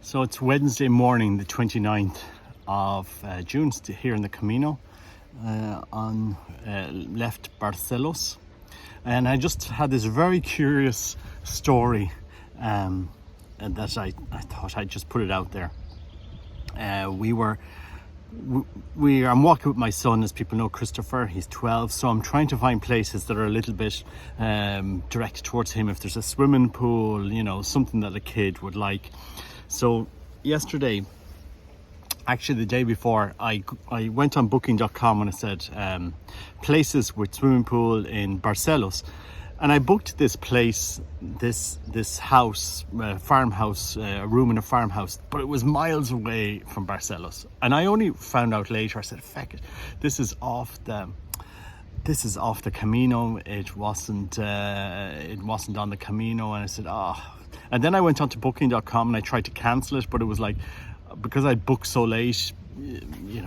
So it's Wednesday morning, the 29th of June, here in the Camino on left Barcelos. And I just had this very curious story and that I thought I'd just put it out there. I'm walking with my son, as people know, Christopher. He's 12, so I'm trying to find places that are a little bit directed towards him. If there's a swimming pool, something that a kid would like. So yesterday, actually the day before, I went on booking.com and I said places with swimming pool in Barcelos, and I booked this place, this house, farmhouse, a room in a farmhouse, but it was miles away from Barcelos. And I only found out later. I said, "Feck it, this is off the Camino." It wasn't on the Camino, and I said, And then I went on to booking.com and I tried to cancel it, but it was like, because I booked so late,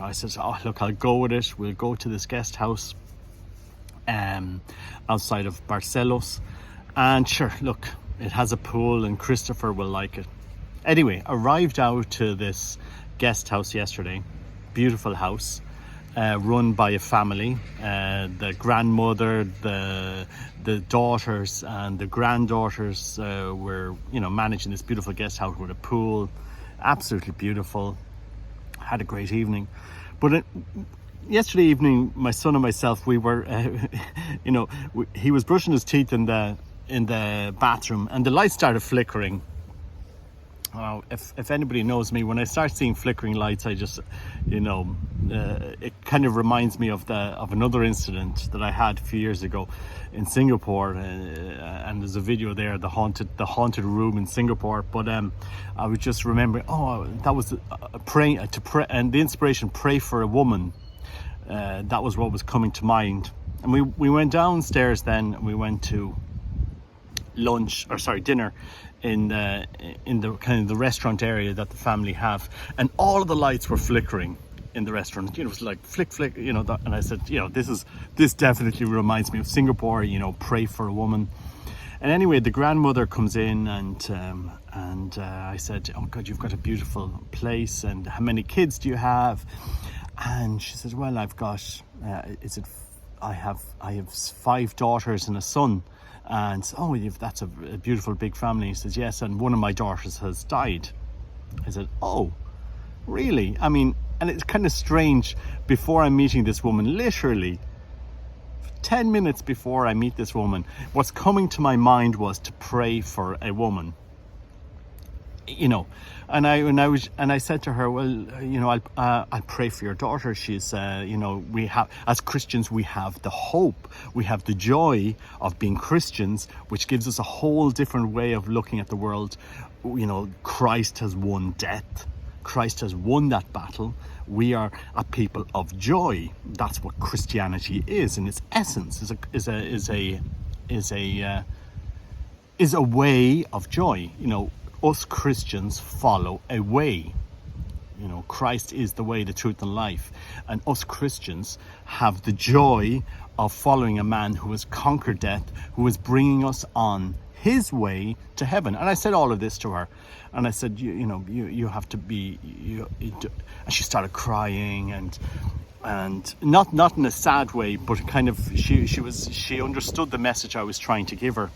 I said, look, I'll go with it. We'll go to this guest house outside of Barcelos. And sure, look, it has a pool and Christopher will like it. Anyway, arrived out to this guest house yesterday. Beautiful house. Run by a family, the grandmother, the daughters and the granddaughters were, managing this beautiful guest house with a pool. Absolutely beautiful. Had a great evening. But yesterday evening, my son and myself, we were, he was brushing his teeth in the bathroom, and the lights started flickering. If anybody knows me, when I start seeing flickering lights, I just, it kind of reminds me of another incident that I had a few years ago in Singapore, and there's a video there, the haunted room in Singapore. But I was just remembering, that was praying to pray, and the inspiration, pray for a woman. That was what was coming to mind, and we went downstairs. Then we went to dinner in the kind of the restaurant area that the family have, and all of the lights were flickering in the restaurant. It was like flick, and I said, this definitely reminds me of Singapore. Pray for a woman. And anyway, the grandmother comes in, and I said, "Oh God, you've got a beautiful place, and how many kids do you have?" And she says, "Well, I've got I have 5 daughters and a son." And that's a beautiful big family. He says, "Yes, and one of my daughters has died." I said, "Oh, really?" I mean, and it's kind of strange. Before I'm meeting this woman, literally 10 minutes before I meet this woman, what's coming to my mind was to pray for a woman. And I said to her, "Well, I'll pray for your daughter. She's, we have, as Christians, we have the hope, we have the joy of being Christians, which gives us a whole different way of looking at the world. Christ has won death. Christ has won that battle. We are a people of joy. That's what Christianity is in its essence. Is a way of joy. Us Christians follow a way. Christ is the way, the truth, and life. And us Christians have the joy of following a man who has conquered death, who is bringing us on his way to heaven." And I said all of this to her. And I said, you have to be, and she started crying, and not in a sad way, but kind of, she understood the message I was trying to give her.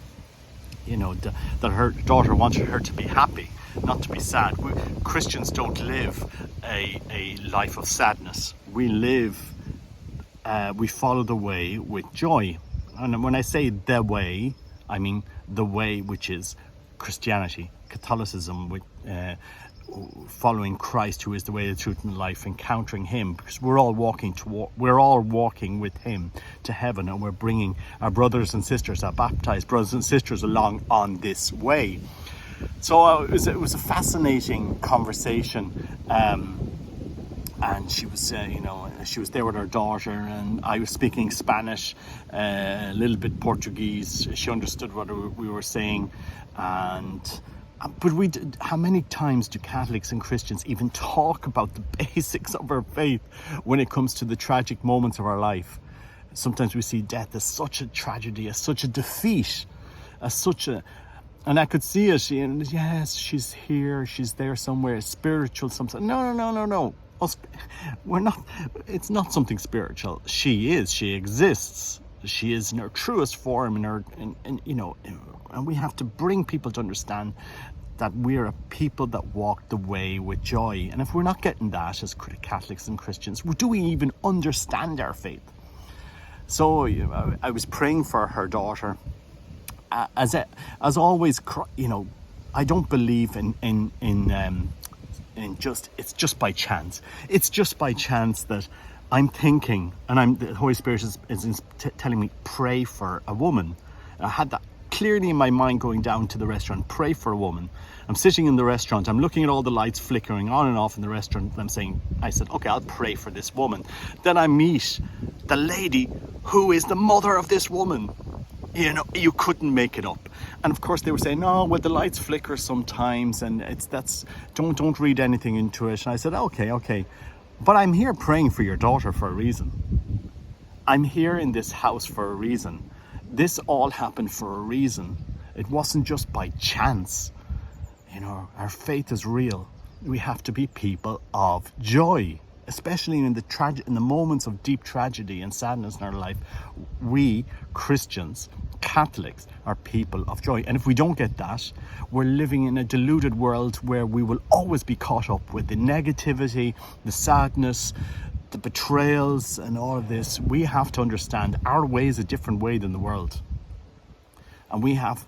That her daughter wanted her to be happy, not to be sad. Christians don't live a life of sadness. We follow the way with joy. And when I say the way, I mean the way which is Christianity, Catholicism, with following Christ, who is the way, the truth, and the life, encountering him, because we're all walking with him to heaven, and we're bringing our brothers and sisters, our baptized brothers and sisters, along on this way. So it was a fascinating conversation, and she was she was there with her daughter, and I was speaking Spanish, a little bit Portuguese. She understood what we were saying, but how many times do Catholics and Christians even talk about the basics of our faith when it comes to the tragic moments of our life? Sometimes we see death as such a tragedy, as such a defeat, as such a And I could see it. And yes, she's here. She's there somewhere. Spiritual, something. No. We're not. It's not something spiritual. She is. She exists. She is in her truest form. And we have to bring people to understand that we're a people that walk the way with joy. And if we're not getting that as Catholics and Christians, do we even understand our faith? So I was praying for her daughter. As always, I don't believe in it's just by chance. It's just by chance that I'm thinking, and the Holy Spirit is telling me, pray for a woman. I had that clearly in my mind going down to the restaurant, pray for a woman. I'm sitting in the restaurant, I'm looking at all the lights flickering on and off in the restaurant, and I said, okay, I'll pray for this woman. Then I meet the lady who is the mother of this woman. You couldn't make it up. And of course they were saying, no, well, the lights flicker sometimes, and don't read anything into it. And I said, okay. But I'm here praying for your daughter for a reason. I'm here in this house for a reason. This all happened for a reason. It wasn't just by chance. Our faith is real. We have to be people of joy, especially in the moments of deep tragedy and sadness in our life. We Christians, Catholics, are people of joy. And if we don't get that, we're living in a deluded world where we will always be caught up with the negativity, the sadness, the betrayals, and all of this. We have to understand our way is a different way than the world. And we have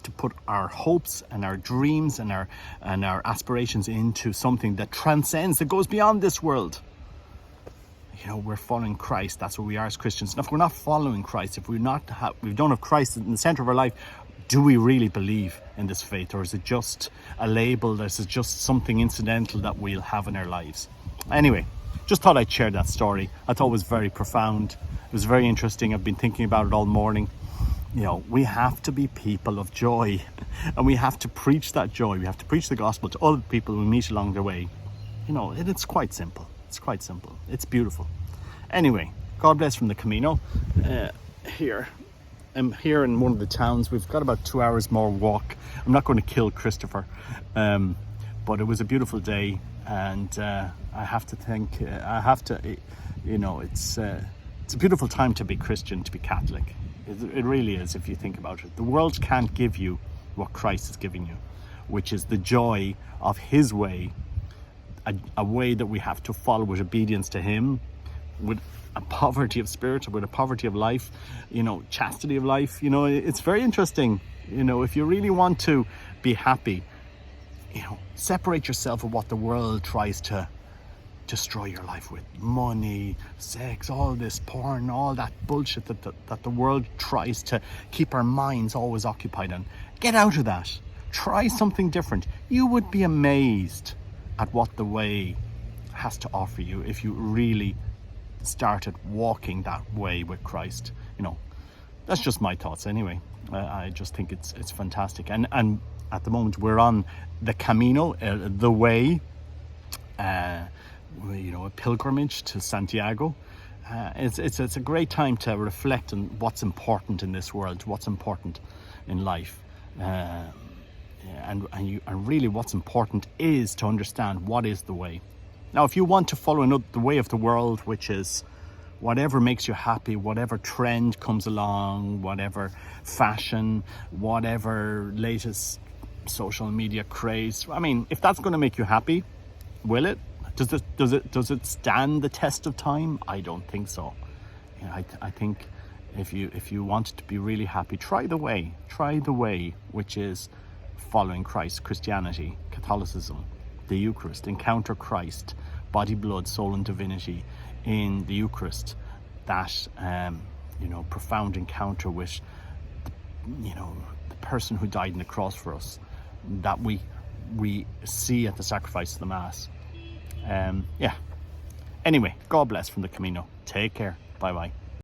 to put our hopes and our dreams and our aspirations into something that transcends, that goes beyond this world. We're following Christ. That's what we are as Christians. And if we're not following Christ, if we don't have Christ in the center of our life, do we really believe in this faith? Or is it just a label? Is it just something incidental that we'll have in our lives? Anyway, just thought I'd share that story. I thought it was very profound. It was very interesting. I've been thinking about it all morning. We have to be people of joy, and we have to preach that joy. We have to preach the gospel to other people we meet along the way. It's quite simple. It's quite simple. It's beautiful. Anyway, God bless from the Camino. I'm here in one of the towns. We've got about 2 hours more walk. I'm not going to kill Christopher, but it was a beautiful day, and I have to think. It's a beautiful time to be Christian, to be Catholic. It really is, if you think about it. The world can't give you what Christ is giving you, which is the joy of his way, a way that we have to follow with obedience to him, with a poverty of spirit, with a poverty of life, chastity of life. It's very interesting. If you really want to be happy, separate yourself from what the world tries to destroy your life with. Money, sex, all this porn, all that bullshit that the world tries to keep our minds always occupied on. Get out of that. Try something different. You would be amazed at what the way has to offer you if you really started walking that way with Christ. That's just my thoughts anyway. I just think it's fantastic. And at the moment we're on the Camino, the way, a pilgrimage to Santiago. It's a great time to reflect on what's important in this world, what's important in life, and really what's important is to understand what is the way. Now, if you want to follow the way of the world, which is whatever makes you happy, whatever trend comes along, whatever fashion, whatever latest social media craze, if that's going to make you happy, will it? Does it stand the test of time? I don't think so. I think if you want to be really happy, try the way, which is following Christ, Christianity, Catholicism, the Eucharist. Encounter Christ, body, blood, soul, and divinity in the Eucharist. That profound encounter with the person who died on the cross for us, that we see at the sacrifice of the Mass. Anyway, God bless from the Camino. Take care. Bye bye.